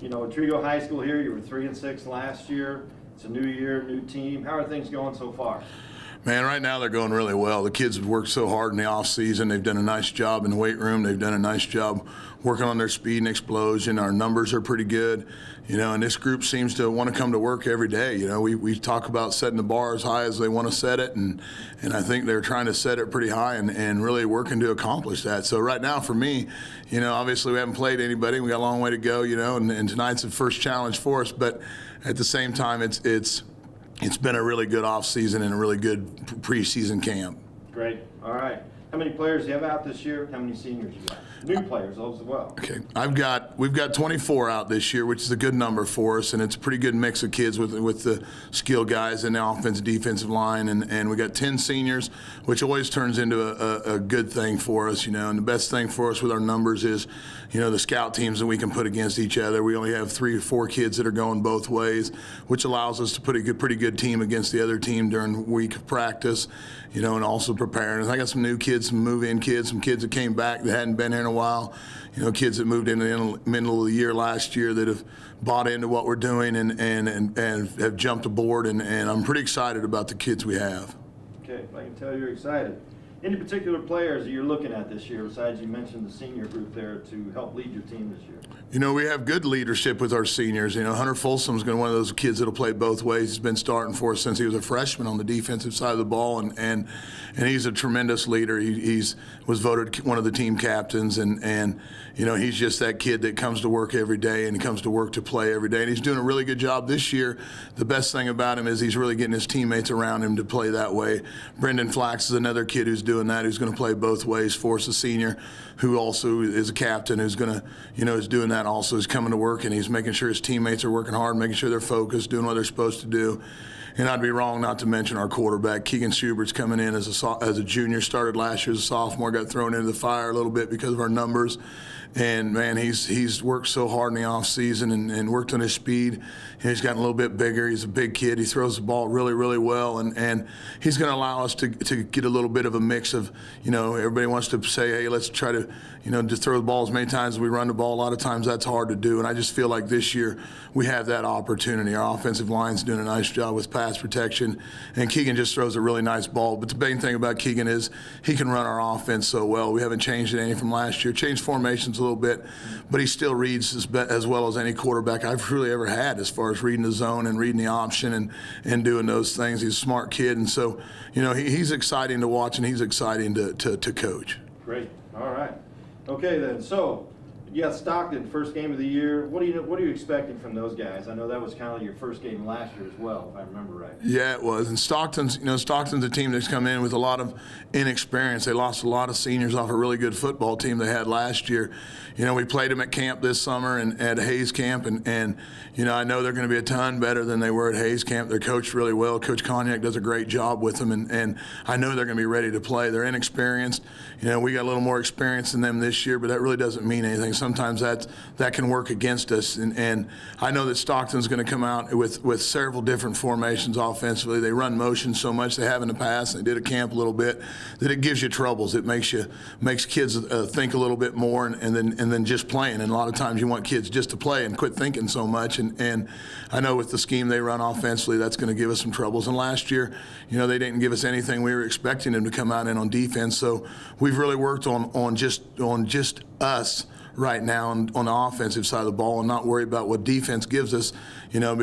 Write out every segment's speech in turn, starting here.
You know, Trigo High School here, you were 3-6 last year. It's a new year, new team. How are things going so far? Man, right now they're going really well. The kids have worked so hard in the off season. They've done a nice job in the weight room. They've done a nice job working on their speed and explosion. Our numbers are pretty good, you know, and this group seems to want to come to work every day. You know, we talk about setting the bar as high as they want to set it, and I think they're trying to set it pretty high and really working to accomplish that. So right now for me, you know, obviously we haven't played anybody. We got a long way to go, you know, and tonight's the first challenge for us, but at the same time it's been a really good off season and a really good preseason camp. Great. All right. How many players do you have out this year? How many seniors you got? New players, those as well. Okay, we've got 24 out this year, which is a good number for us, and it's a pretty good mix of kids with the skilled guys in the offensive, defensive line, and we got 10 seniors, which always turns into a good thing for us, you know. And the best thing for us with our numbers is, you know, the scout teams that we can put against each other. We only have 3 or 4 kids that are going both ways, which allows us to put a pretty good team against the other team during the week of practice, you know, and also preparing. And I got some new kids, some move-in kids, some kids that came back that hadn't been here in a while, you know, kids that moved in the middle of the year last year that have bought into what we're doing and have jumped aboard, and I'm pretty excited about the kids we have. Okay, I can tell you're excited. Any particular players that you're looking at this year, besides you mentioned the senior group there, to help lead your team this year? You know, we have good leadership with our seniors. You know, Hunter Folsom's going to be one of those kids that'll play both ways. He's been starting for us since he was a freshman on the defensive side of the ball, and he's a tremendous leader. He was voted one of the team captains, and you know, he's just that kid that comes to work every day and comes to work to play every day. And he's doing a really good job this year. The best thing about him is he's really getting his teammates around him to play that way. Brendan Flax is another kid who's doing that, who's going to play both ways for us, a senior who also is a captain, who's going to, you know, is doing that also. He's coming to work and he's making sure his teammates are working hard, making sure they're focused, doing what they're supposed to do. And I'd be wrong not to mention our quarterback, Keegan Schubert's coming in as a junior, started last year as a sophomore, got thrown into the fire a little bit because of our numbers. And man, he's worked so hard in the off season and worked on his speed. And he's gotten a little bit bigger. He's a big kid. He throws the ball really, really well, and he's going to allow us to get a little bit of a mix of, you know, everybody wants to say, hey, let's try to, you know, just throw the ball as many times as we run the ball. A lot of times that's hard to do, and I just feel like this year we have that opportunity. Our offensive line's doing a nice job with pass protection, and Keegan just throws a really nice ball. But the main thing about Keegan is he can run our offense so well. We haven't changed any from last year. Changed formations a little bit, but he still reads as well as any quarterback I've really ever had as far as reading the zone and reading the option and doing those things. He's a smart kid, and so, you know, he's exciting to watch and he's exciting to coach. Great. All right. Okay then. So you got Stockton, first game of the year. What are you expecting from those guys? I know that was kind of your first game last year as well, if I remember right. Yeah, it was. And Stockton's a team that's come in with a lot of inexperience. They lost a lot of seniors off a really good football team they had last year. You know, we played them at camp this summer and at Hayes Camp, and you know, I know they're going to be a ton better than they were at Hayes Camp. They're coached really well. Coach Cognac does a great job with them, and I know they're going to be ready to play. They're inexperienced. You know, we got a little more experience than them this year, but that really doesn't mean anything. Sometimes that can work against us, and I know that Stockton's going to come out with several different formations offensively. They run motion so much they have in the past. They did a camp a little bit that it gives you troubles. It makes kids think a little bit more and then just playing. And a lot of times you want kids just to play and quit thinking so much. And I know with the scheme they run offensively, that's going to give us some troubles. And last year, you know, they didn't give us anything we were expecting them to come out in on defense. So we've really worked on just us right now on the offensive side of the ball and not worry about what defense gives us, you know,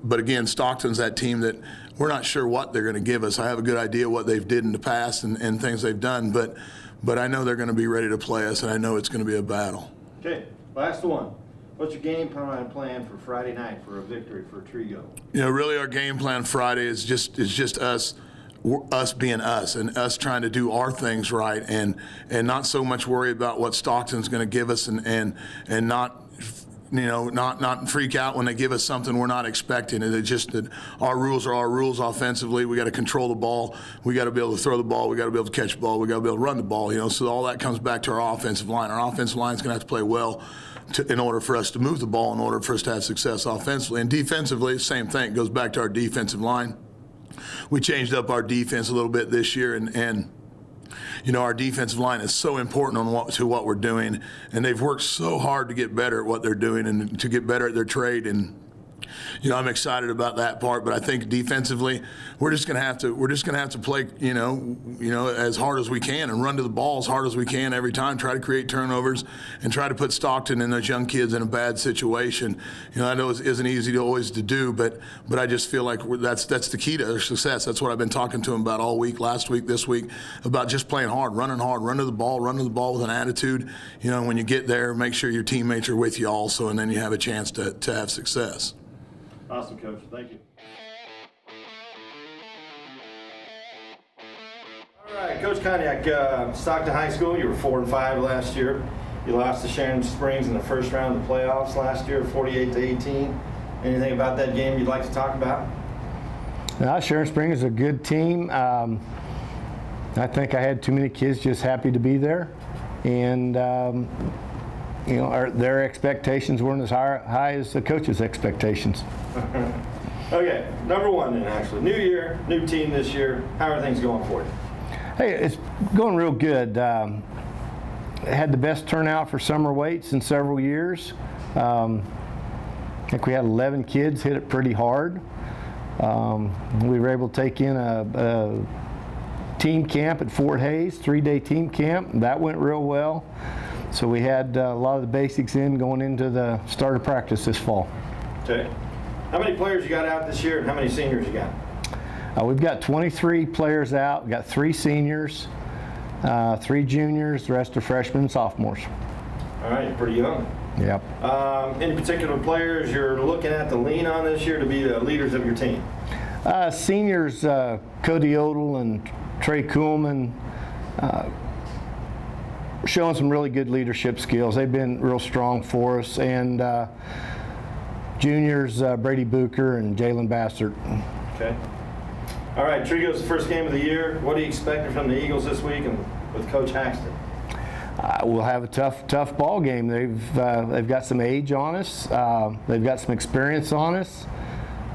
but again, Stockton's that team that we're not sure what they're going to give us. I have a good idea what they've did in the past and things they've done, but I know they're going to be ready to play us, and I know it's going to be a battle. Okay, last one. What's your game plan for Friday night for a victory for Trigo? You know, really our game plan Friday is just us being us and us trying to do our things right and not so much worry about what Stockton's going to give us and not, you know, not freak out when they give us something we're not expecting. It's just that our rules are our rules offensively. We got to control the ball. We got to be able to throw the ball. We got to be able to catch the ball. We got to be able to run the ball. You know, so all that comes back to our offensive line. Our offensive line is going to have to play well in order for us to move the ball, in order for us to have success offensively. And defensively, same thing. It goes back to our defensive line. We changed up our defense a little bit this year, and our defensive line is so important to what we're doing, and they've worked so hard to get better at what they're doing and to get better at their trade. And I'm excited about that part, but I think defensively, we're just going to have to play, as hard as we can and run to the ball as hard as we can every time. Try to create turnovers and try to put Stockton and those young kids in a bad situation. I know it isn't easy to always do, but I just feel like that's the key to their success. That's what I've been talking to them about all week, last week, this week, about just playing hard, run to the ball with an attitude. When you get there, make sure your teammates are with you also, and then you have a chance to have success. Awesome, Coach. Thank you. All right, Coach Koniak, Stockton High School, you were 4-5 last year. You lost to Sharon Springs in the first round of the playoffs last year, 48-18. Anything about that game you'd like to talk about? Sharon Springs is a good team. I think I had too many kids just happy to be there. And their expectations weren't as high as the coaches' expectations. Okay, number one then, actually. New year, new team this year. How are things going for you? Hey, it's going real good. Had the best turnout for summer weights in several years. I think we had 11 kids hit it pretty hard. We were able to take in a team camp at Fort Hays, 3-day team camp. That went real well. So we had a lot of the basics in going into the start of practice this fall. Okay. How many players you got out this year, and how many seniors you got? We've got 23 players out. We've got 3 seniors, 3 juniors, the rest are freshmen and sophomores. All right, you're pretty young. Yep. Any particular players you're looking at to lean on this year to be the leaders of your team? Seniors, Cody Odell and Trey Kuhlman, showing some really good leadership skills. They've been real strong for us. And juniors, Brady Booker and Jalen Bassert. Okay. All right, Trigo's the first game of the year. What are you expecting from the Eagles this week and with Coach Haxton? We'll have a tough ball game. They've got some age on us. They've got some experience on us.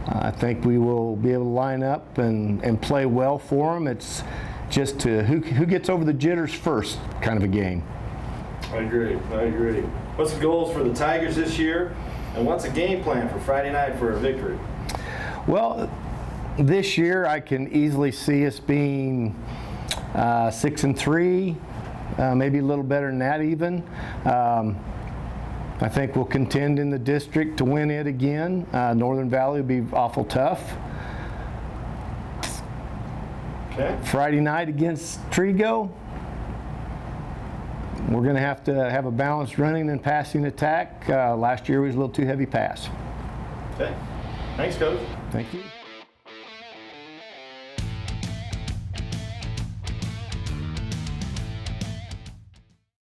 I think we will be able to line up and play well for them. It's just who gets over the jitters first kind of a game. I agree. What's the goals for the Tigers this year, and what's the game plan for Friday night for a victory? Well, this year I can easily see us being 6-3, maybe a little better than that even. I think we'll contend in the district to win it again. Northern Valley will be awful tough. Okay. Friday night against Trigo, we're going to have a balanced running and passing attack. Last year was a little too heavy pass. Okay. Thanks, Coach. Thank you.